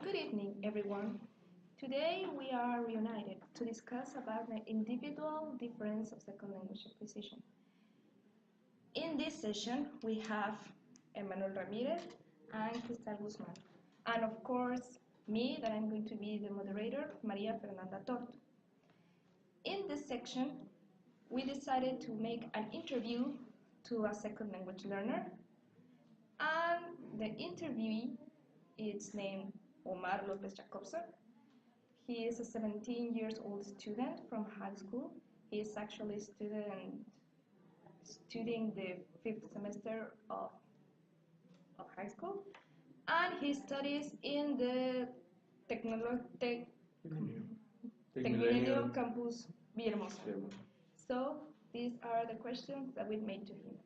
Good evening, everyone. Today we are reunited to discuss about the individual difference of second language acquisition. In this session, we have Enmanuel Ramírez and Guzmán, and of course, me, that I'm going to be the moderator, María, Fernanda, Tort. In this section, we decided to make an interview to a second language learner, and the interviewee is named Omar Lopez Jacobson. He is a 17 years old student from high school. He is actually studying the 5th semester of high school, and he studies in the Tecnológico Campus Villahermosa. So these are the questions that we made to him.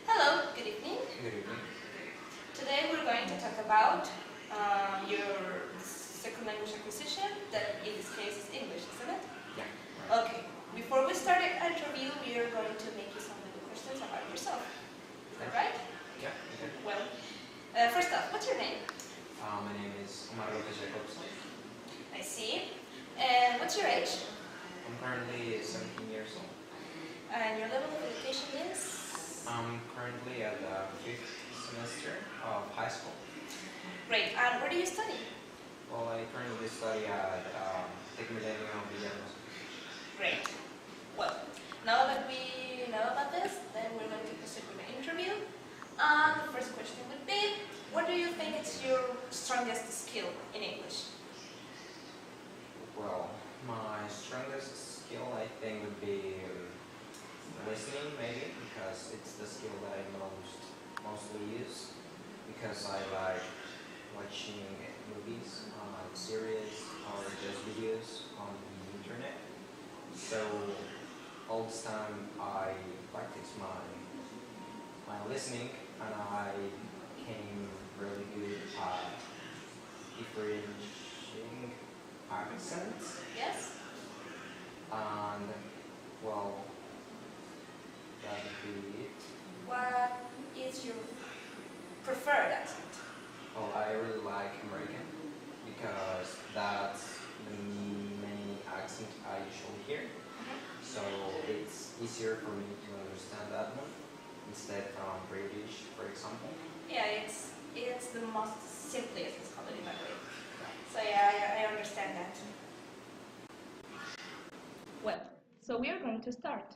Hello, good evening. Good evening. Today we're going to talk about your second language acquisition, that in this case is English, isn't it? Yeah. Right. Okay. Before we start the interview, we are going to make you some little questions about yourself. Is that right? Yeah. Okay. Well, first off, what's your name? My name is Omar Lopez Jacobson. I see. And what's your age? I'm currently 17 years old. And your level of education is? I'm currently at the 5th semester of high school. Great. And where do you study? Well, I currently study at Tecnológico Villahermosa. Great. Well, now that we know about this, then we're going to proceed with the interview. The first question would be, what do you think is your strongest skill in English? Well, my strongest skill, I think, would be listening, maybe, because it's the skill that I mostly use, because I like watching movies, series, or just videos on the internet. So all this time I practice my listening, and I became really good at differentiating accents. Yes? And well, that would be it. What is your preferred accent? Oh, I really like American, because that's the main accent I usually hear. So it's easier for me to understand that one instead from British, for example. Yeah, it's the most simplest, let's call it in that way. So yeah, I understand that. Well, so we are going to start.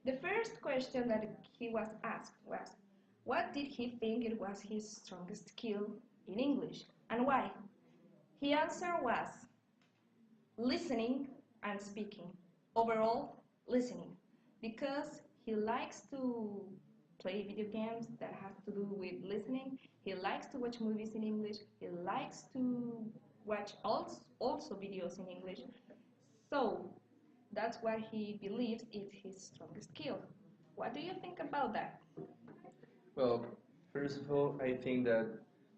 The first question that he was asked was, what did he think it was his strongest skill in English, and why? His answer was listening and speaking. Overall, listening, because he likes to play video games that have to do with listening. He likes to watch movies in English. He likes to watch also videos in English. So that's what he believes is his strongest skill. What do you think about that? Well, first of all, I think that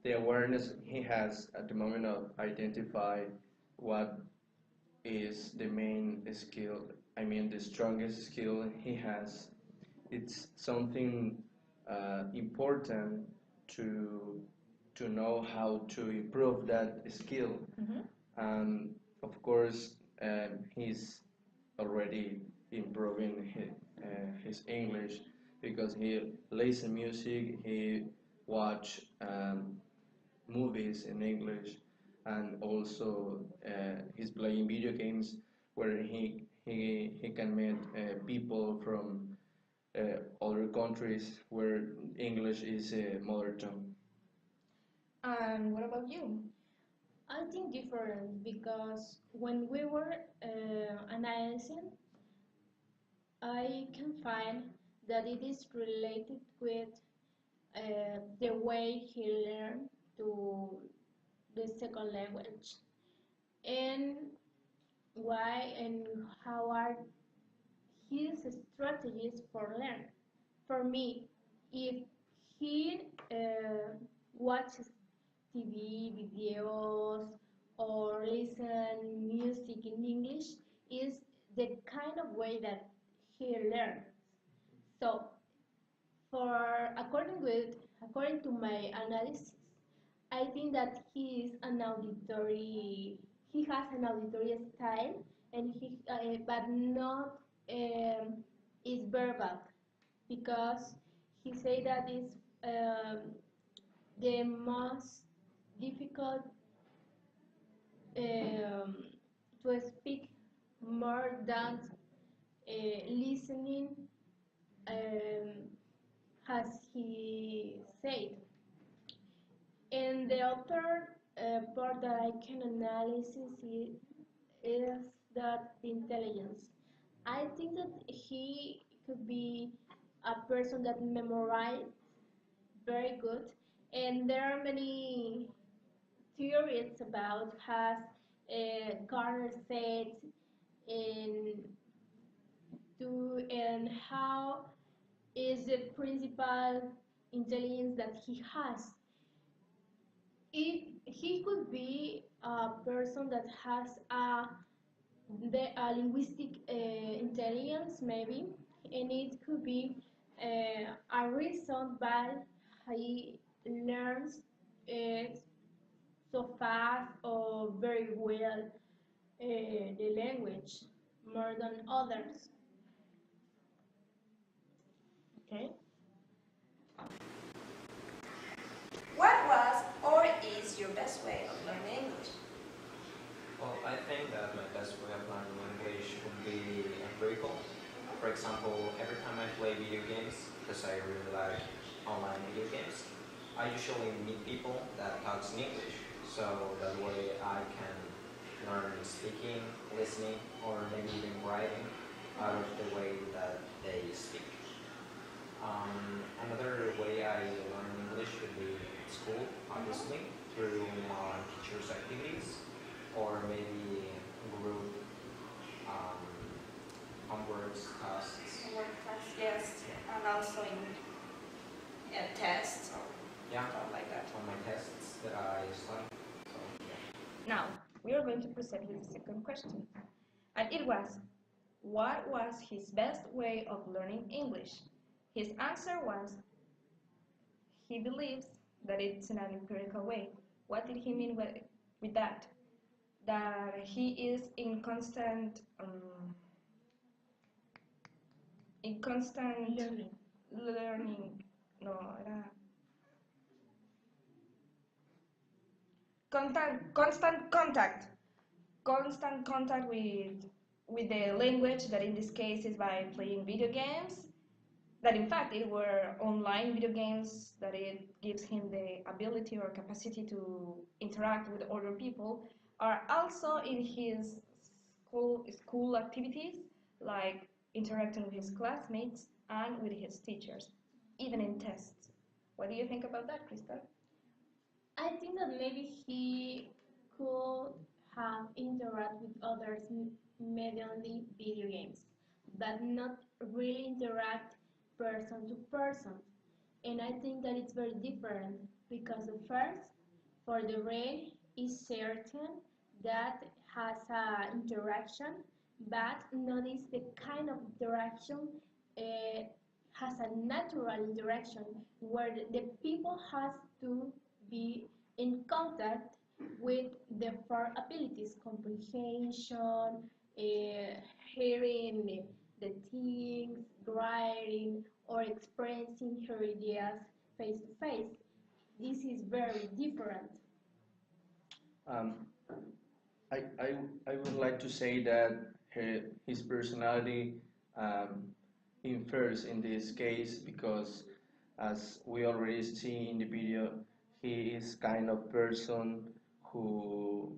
the awareness he has at the moment of identify what is the main skill, the strongest skill he has, it's something important to know how to improve that skill. And of course, he's already improving his English, because he listen music, he watch movies in English, and also he's playing video games where he can meet people from other countries where English is a mother tongue. And what about you? I think different, because when we were analyzing, I can find that it is related with the way he learned to the second language, and why and how are his strategies for learning. For me, if he watches TV videos or listen music in English, is the kind of way that he learns. So According to my analysis, I think that he is an auditory. He has an auditory style, and but not is verbal, because he say that is the most difficult um, to speak more than listening, um, as he said. And the other part that I can analyze is that the intelligence. I think that he could be a person that memorized very good, and there are many theories about has Garner said, and and how is the principal intelligence that he has. If he could be a person that has a linguistic intelligence, maybe, and it could be a reason why he learns uh, so fast or very well the language more than others. Okay. What was or is your best way of learning English? Well, I think that my best way of learning English would be empirical. For example, every time I play video games, because I really like online video games, I usually meet people that talk in English. So that way I can learn speaking, listening, or maybe even writing out of the way that they speak. Another way I learn English would be at school, obviously, through teachers' activities, or maybe group homeworks, tasks. Work tests, yes, and also in tests or Yeah, stuff like that. on my tests that I study. So, yeah. Now, we are going to proceed with the second question. And it was, what was his best way of learning English? His answer was, he believes that it's in an empirical way. What did he mean with that? That he is in constant learning. No, era constant contact with the language, that in this case is by playing video games, that in fact it were online video games, that it gives him the ability or capacity to interact with other people, are also in his school activities, like interacting with his classmates and with his teachers, even in tests. What do you think about that, Crystal? I think that maybe he could have interact with others mediantly video games, but not really interact person to person. And I think that it's very different, because the first, for the brain, is certain that has a interaction, but notice the kind of interaction has a natural interaction where the people has to be in contact with the four abilities: comprehension, hearing the things, writing, or expressing her ideas face to face. This is very different. Um, I would like to say that his personality infers in this case, because as we already see in the video, he is kind of person who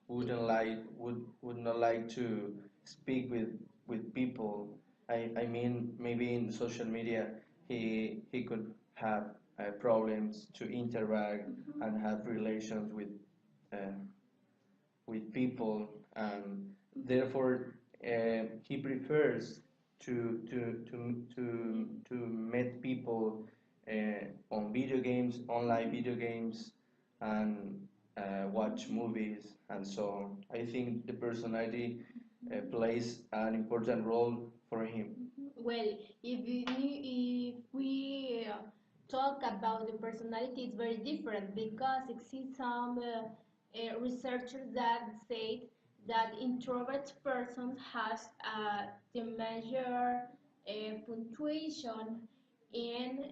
would not like to speak with people. I mean, maybe in social media he could have problems to interact and have relations uh, with people, and therefore he prefers to meet people on video games, online video games, and watch movies and so on. I think the personality plays an important role for him. Well, if we talk about the personality, it's very different because exist some researchers that say that introvert person has the measure punctuation in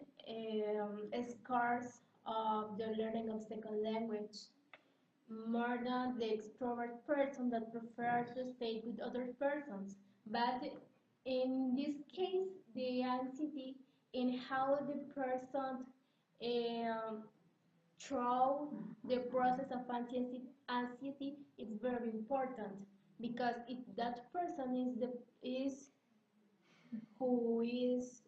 scores of the learning of second language more than the extrovert person that prefers to stay with other persons. But in this case, the anxiety in how the person um, through the process of anxiety is very important because if that person is who is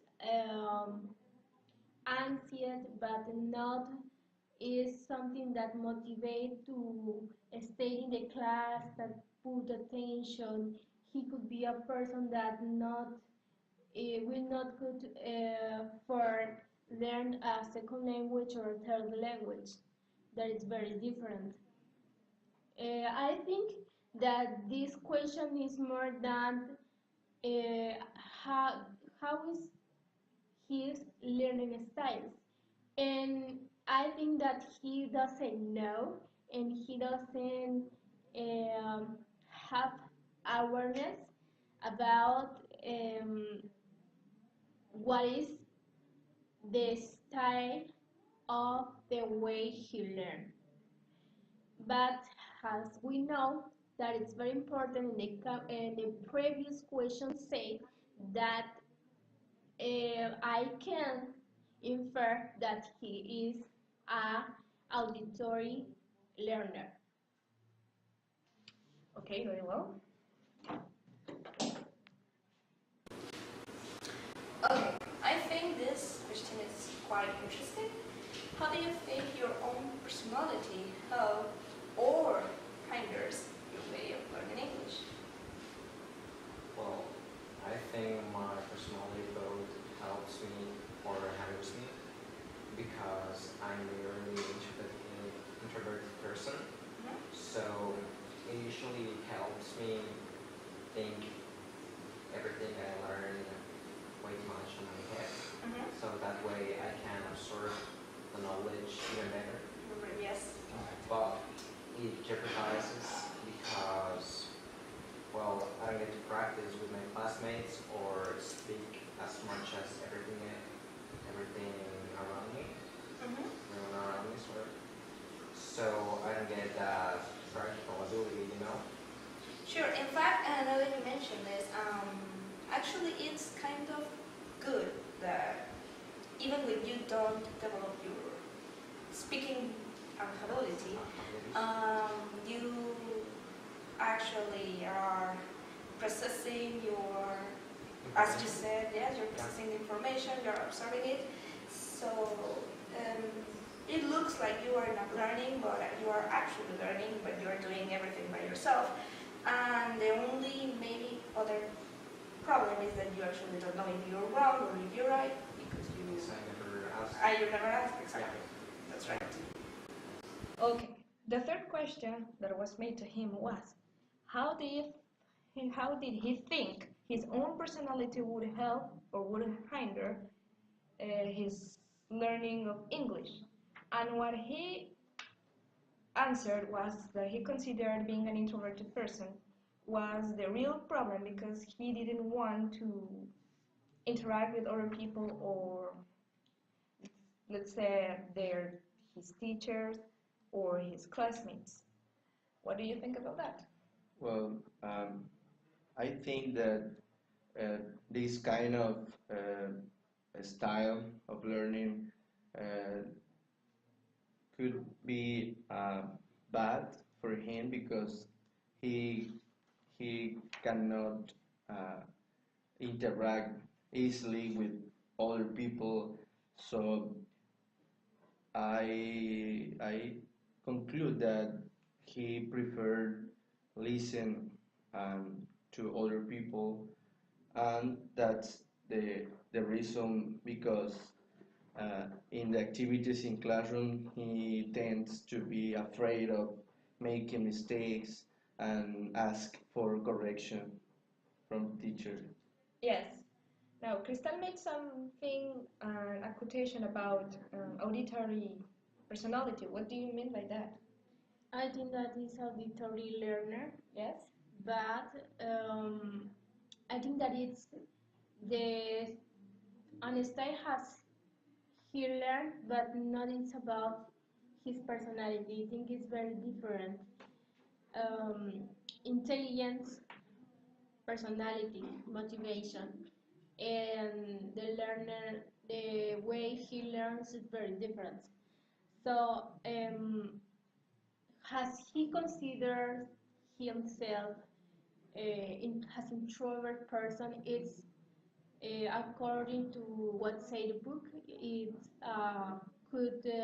anxious but not is something that motivate to stay in the class, that put attention. He could be a person that not will not good for learn a second language or a third language. That is very different. I think that this question is more than uh, how how is his learning styles. And I think that he doesn't know and he doesn't have awareness about what is the style of the way he learns. But as we know that it's very important in the previous question said that I can infer that he is a auditory learner. Okay, very well. Okay, I think this question is quite interesting. How do you think your own personality help or hinders your way of learning English? Well, I think my personality both helps me or hinders me because I'm a really introverted person. So it usually helps me think everything I learn way too much in my head. So that way I can absorb the knowledge even better. Yes. But it jeopardizes because, well, I don't get to practice with my classmates or speak as much as everything around me. Everyone around me, sorry. So I don't get that practical ability, you know? Sure. In fact, now that you mentioned this, actually it's kind of good that even when you don't develop your speaking ability, you actually are processing your, as you said, yes, you're processing the information, you're observing it. So it looks like you are not learning, but you are actually learning, but you are doing everything by yourself. And the only maybe other problem is that you actually don't know if you're wrong or if you're right because you never asked. You never asked, exactly. That's right. Okay. The third question that was made to him was, how did he think his own personality would help or would hinder his learning of English? And what he answered was that he considered being an introverted person was the real problem because he didn't want to interact with other people or let's say his teachers or his classmates. What do you think about that? Well, I think that this kind of style of learning could be bad for him because he cannot interact easily with other people. So I conclude that he preferred listen to other people, and that's the reason because in the activities in classroom he tends to be afraid of making mistakes and ask for correction from teacher. Yes, Now, Crystal made something, a quotation about auditory personality. What do you mean by that? I think that is auditory learner, Yes? but I think that it's the Einstein has he learned, but not it's about his personality. I think it's very different. Intelligence, personality, motivation, and the learner, the way he learns is very different. So, has he considered himself as introvert person? It's according to what say the book. It could good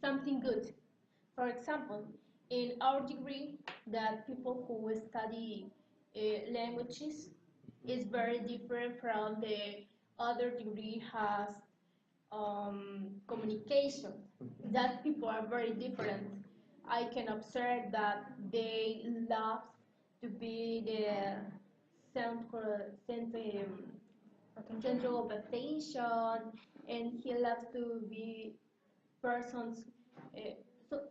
something good. For example, in our degree, that people who study languages is very different from the other degree has communication. That people are very different. I can observe that they love to be the central of attention, and he loves to be persons. Uh, so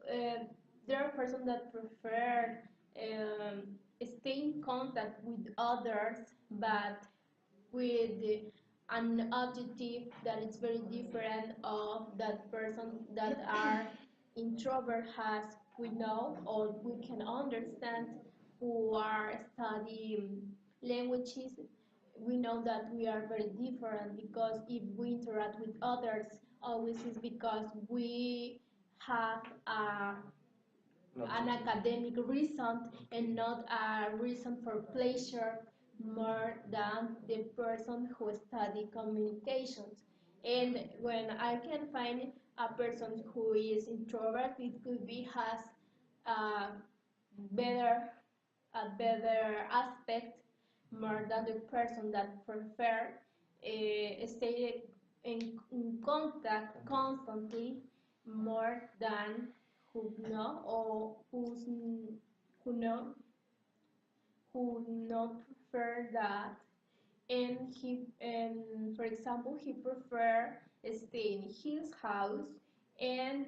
there are persons that prefer um, stay in contact with others, but with an objective that is very different of that person that are introvert has. We know or we can understand who are studying languages. We know that we are very different because if we interact with others always is because we have an academic reason and not a reason for pleasure more than the person who study communications. And when I can find a person who is introvert, it could be has a better aspect more than the person that prefer stay in contact constantly more than who know or who know who not prefer that, and for example he prefer stay in his house and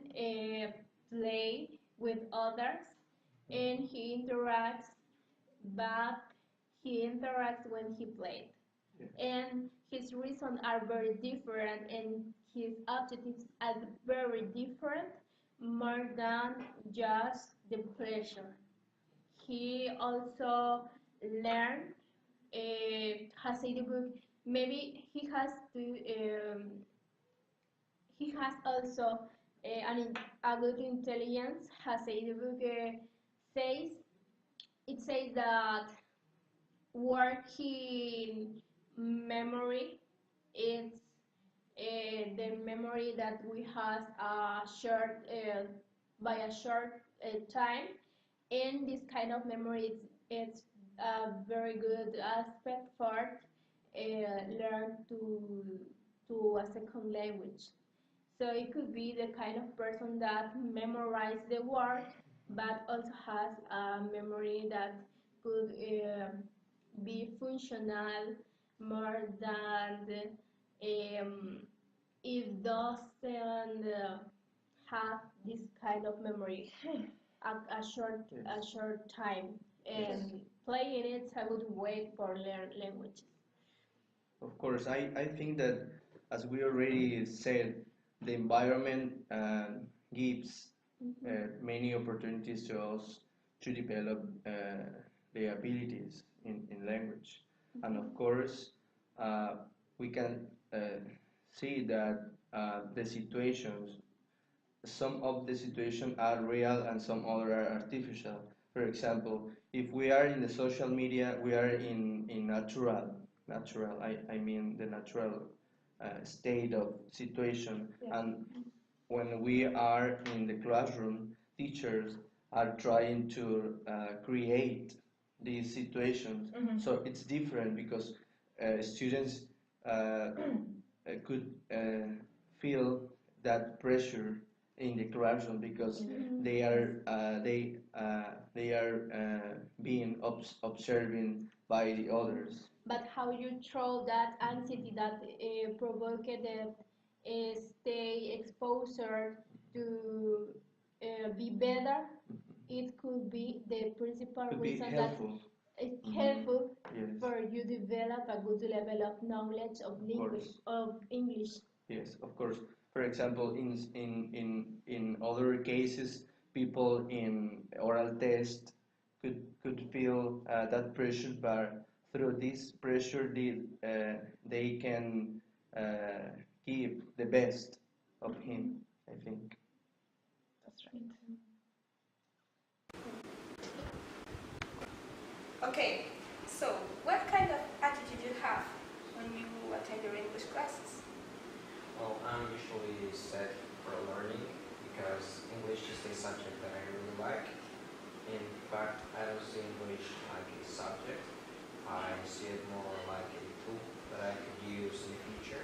play with others, and he interacts, but he interacts when he plays. And his reasons are very different and his objectives are very different more than just the pleasure. He also learned, has said the book, maybe he has also a good intelligence, has said the book, says, it says that working memory is the memory that we have short by a short time, and this kind of memory is a very good aspect for learn to a second language. So it could be the kind of person that memorize the word, but also has a memory that could be functional more than if doesn't have this kind of memory a short time, and playing it's a good way for learn language. Of course, I think that, as we already said, the environment gives many opportunities to us to develop the abilities in language. And of course, we can see that the situations, some of the situations are real and some other are artificial. For example, if we are in the social media, we are in natural, I mean the natural state of situation. Yeah. And when we are in the classroom, teachers are trying to create these situations. So it's different because students could feel that pressure in the classroom because they are being observing by the others. But how you throw that anxiety that provoked the stay exposure to be better, it could be the principal Could be reason helpful. that it's helpful Yes. for you develop a good level of knowledge of language of English. Yes, of course. For example, in other cases, people in oral test could feel that pressure, but through this pressure, they can give the best of him, I think. That's right. Okay, so what kind of attitude you have when you attend your English classes? Well, I'm usually set for learning because English is a subject that I really like. In fact, I don't see English like a subject. I see it more like a tool that I could use in the future.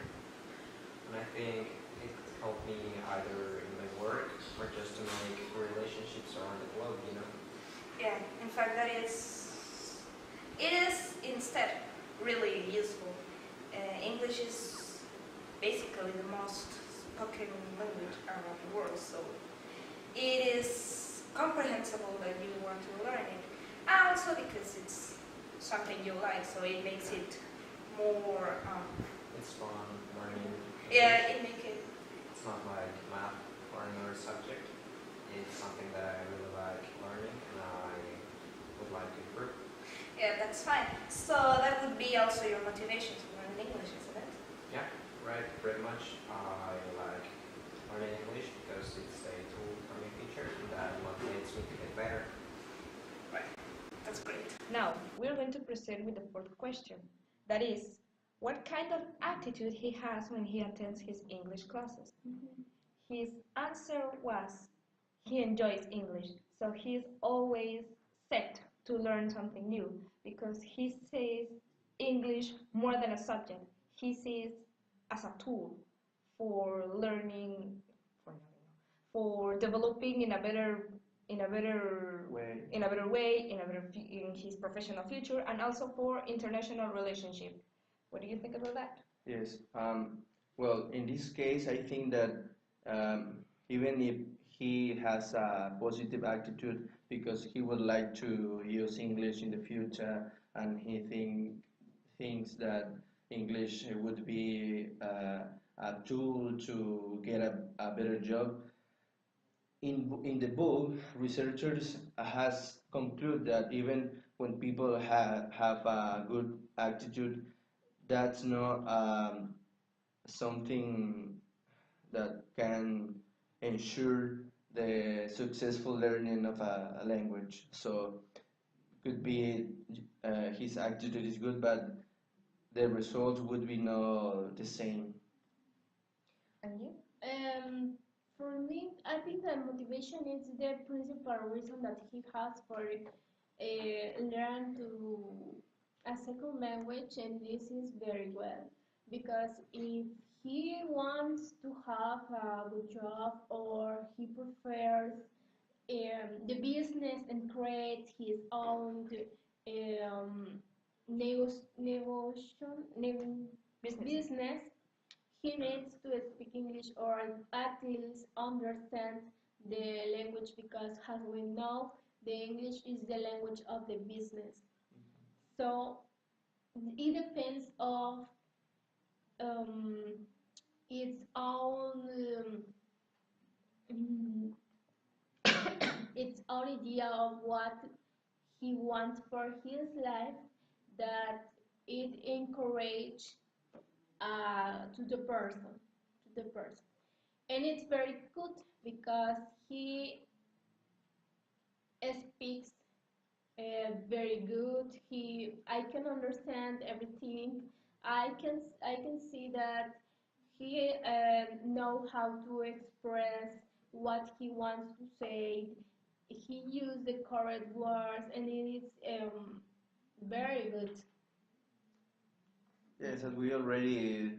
And I think it could help me either in my work or just to make relationships around the globe, you know? Yeah, in fact, it is instead really useful. English is basically the most spoken language around the world, so it is comprehensible that you want to learn it. And also because it's something you like, so it makes it more. It's fun learning. Yeah, it makes it. It's not like math or another subject. It's something that I really like learning and I would like to improve. Yeah, that's fine. So that would be also your motivation to learn English, isn't it? Yeah, right, pretty much. I like learning English because it's a tool for my future and that motivates me to get better. Right, that's great. Now, we're going to proceed with the fourth question. That is, what kind of attitude he has when he attends his English classes? His answer was, he enjoys English, so he's always set to learn something new because he sees English more than a subject. He sees as a tool for learning, for developing in a better Way. in his professional future, and also for international relationship. What do you think about that? Yes. Well, in this case, I think that even if he has a positive attitude because he would like to use English in the future, and he thinks that English would be a tool to get a better job. In the book, researchers has concluded that even when people have a good attitude, that's not something that can ensure the successful learning of a language. So could be his attitude is good, but the results would be not the same. And you? For me, I think that motivation is the principal reason that he has for learn to a second language, and this is very well because if he wants to have a good job or he prefers the business and create his own business, he needs to speak English or at least understand the language because as we know, the English is the language of the business. So it depends of its own its own idea of what he wants for his life that it encourage to the person, and it's very good because he speaks very good. I can understand everything. I can see that he know how to express what he wants to say. He used the correct words, and it is very good. Yes, as we already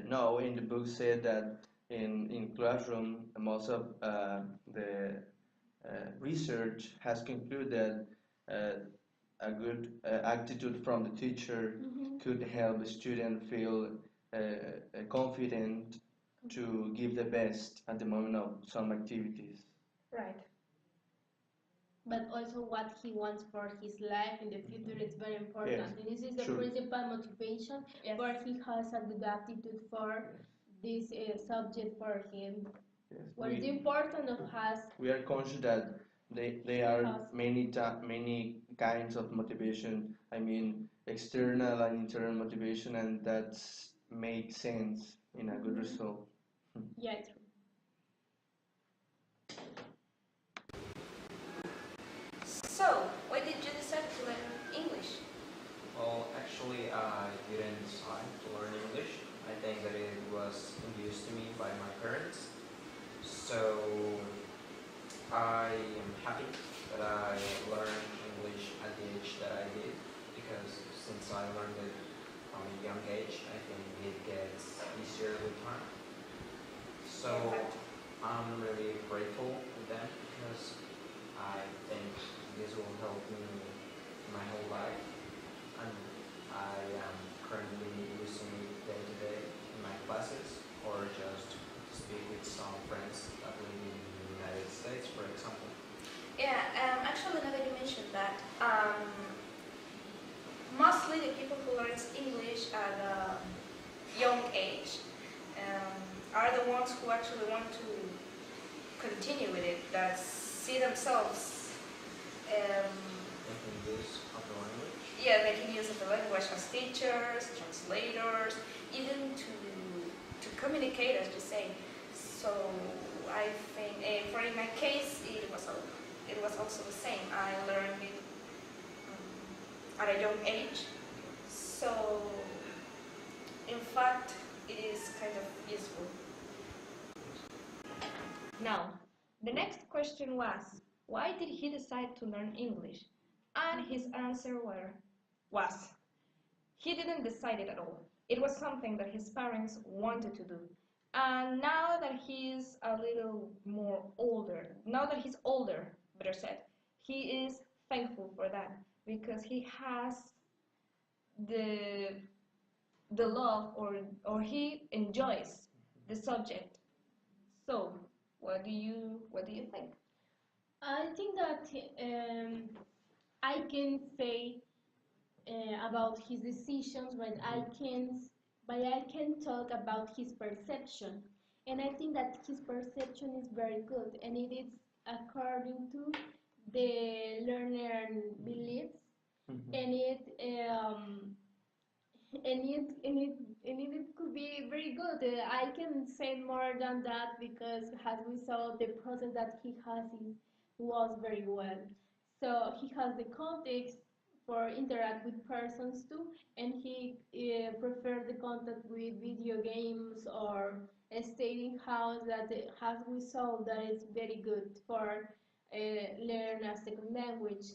know, in the book said that in classroom, most of the research has concluded a good attitude from the teacher could help the student feel confident to give the best at the moment of some activities. Right. But also what he wants for his life in the future is very important. Yes, And this is the sure. principal motivation, Yes. but he has a good attitude for this subject for him. Yes, What is important of us, we are conscious that there are many kinds of motivation. I mean, external and internal motivation, and that makes sense in a good result. yeah, true. So, why did you decide to learn English? Well, actually, I didn't decide to learn English. I think that it was induced to me by my parents. So, I am happy that I learned English at the age that I did, because since I learned it from a young age, I think it gets easier with time. So, I'm really grateful to them, because I think this will help me my whole life, and I am currently using it day to day in my classes, or just to speak with some friends that live in the United States, for example. Yeah, actually now that you mentioned that, mostly the people who learn English at a young age are the ones who actually want to continue with it, that see themselves Making use of the language. yeah, making use of the language as teachers, translators, even to communicate, as you say. So I think, for in my case, it was also the same. I learned it at a young age. So in fact, it is kind of useful. Now, the next question was, why did he decide to learn English? And his answer was, he didn't decide it at all. It was something that his parents wanted to do. And now that he's a little more older, now that he's older, better said, he is thankful for that, because he has the love, or he enjoys the subject. So, what do you think? I think that I can say about his decisions, but I can talk about his perception, and I think that his perception is very good, and it is according to the learner beliefs, and it could be very good. I can say more than that, because as we saw, the process that he has was very well. So he has the context for interact with persons too, and he prefer the contact with video games or staying house, that as we saw, that is very good for learn a second language.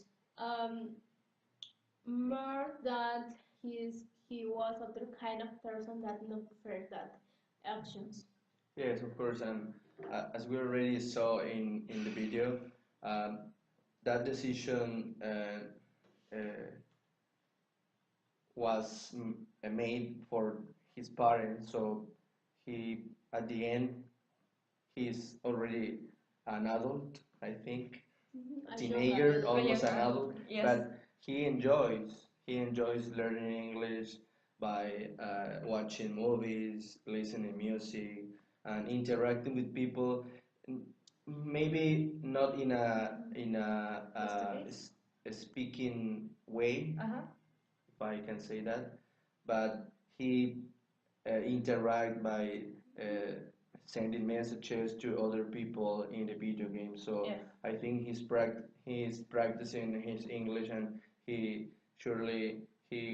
More that he was other kind of person that not prefer that actions. Yes, of course, and as we already saw in the video, um, that decision was made for his parents. So he, at the end, he's already an adult, I think, teenager, almost an adult, Yes. but he enjoys learning English by watching movies, listening music, and interacting with people. Maybe not in a speaking way, if I can say that, but he interact by sending messages to other people in the video game. So Yes. I think he's practicing his English, and he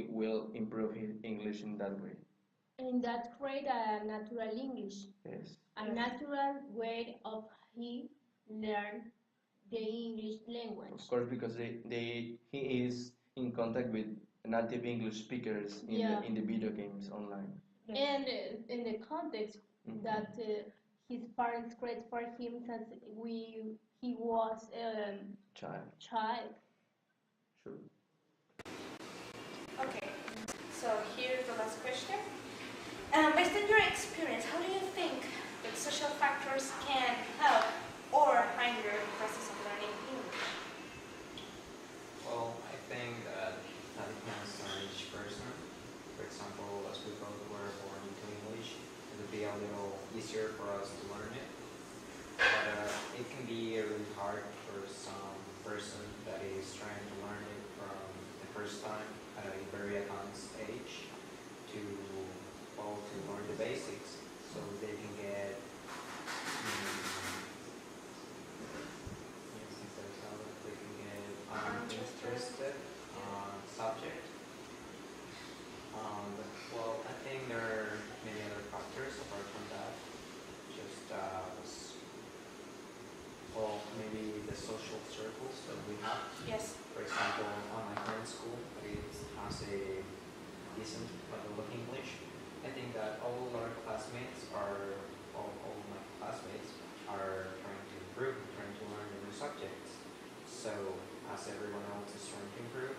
will improve his English in that way. And that create a natural English, Yes. a Yes. natural way of he learn the English language. Of course, because he is in contact with native English speakers in Yeah. the video games online. Yes. And in the context that his parents create for him since he was child. Sure. Okay, so here's the last question. Based on your experience, how do you think that social factors can help or hinder the process of learning English? Well, I think that depends on each person. For example, as we both were born into English, it would be a little easier for us to learn it. But it can be really hard for some person that is trying to learn it from the first time at a very advanced age to, well, to learn the basics so they can get interested subject. Well, I think there are many other factors apart from that. Just well, maybe the social circles that we have. Yes. For example, on my current school, it has a decent level of English. I think that all our classmates are, all my classmates are trying to improve, trying to learn new subjects. So, as everyone else is trying to improve,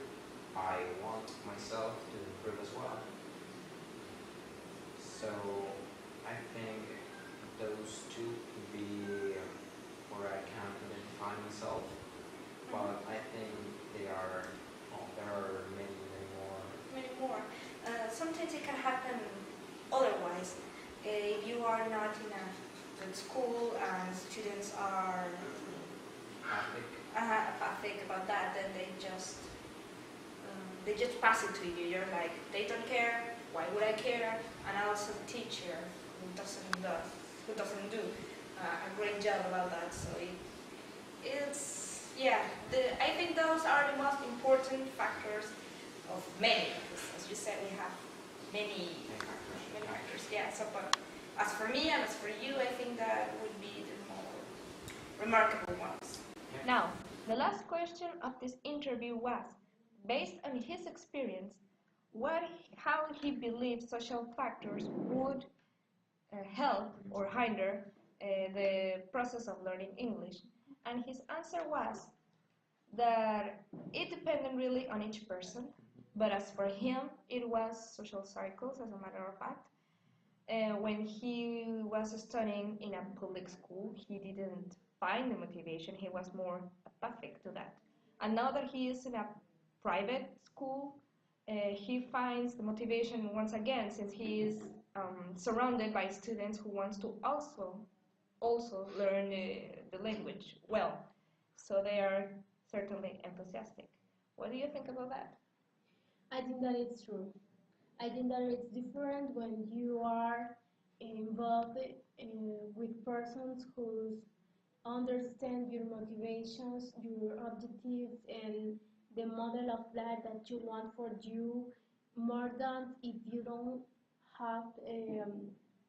I want myself to improve as well. So, I think those two could be where I can identify myself. But I think there are many, many more. Many more. Sometimes it can happen otherwise. If you are not in a good school and students are apathic about that, then they just pass it to you. You're like, they don't care. Why would I care? And also the teacher who doesn't do a great job about that. So it's yeah. I think those are the most important factors of many. As you said, we have many factors. Yeah. So, but as for me and as for you, I think that would be the more remarkable ones. Now, the last question of this interview was, based on his experience, how he believes social factors would help or hinder the process of learning English. And his answer was that it depended really on each person, but as for him, it was social cycles, as a matter of fact. When he was studying in a public school, he didn't find the motivation. He was more apathic to that. And now that he is in a private school, he finds the motivation once again, since he is surrounded by students who wants to also learn the language well. So they are certainly enthusiastic. What do you think about that? I think that it's true. I think that it's different when you are involved with persons who understand your motivations, your objectives, and the model of life that you want for you, more than if you don't have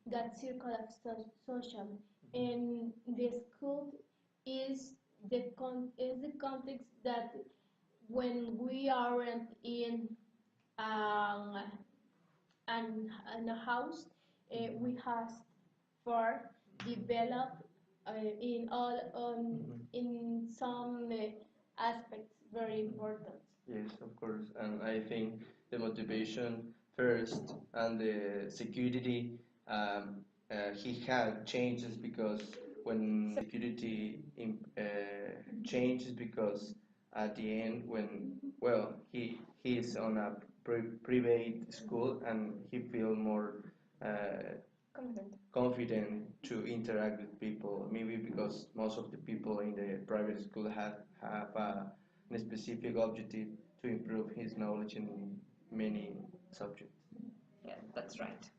that circle of social. And the school is the context that when we aren't in um, and a house, we have for develop in all in some aspects very important. Yes, of course. And I think the motivation first and the security he had changes because when security changes because at the end when well he is on a private school and he feel more confident to interact with people, maybe because most of the people in the private school have a specific objective to improve his knowledge in many subjects. Yeah, that's right.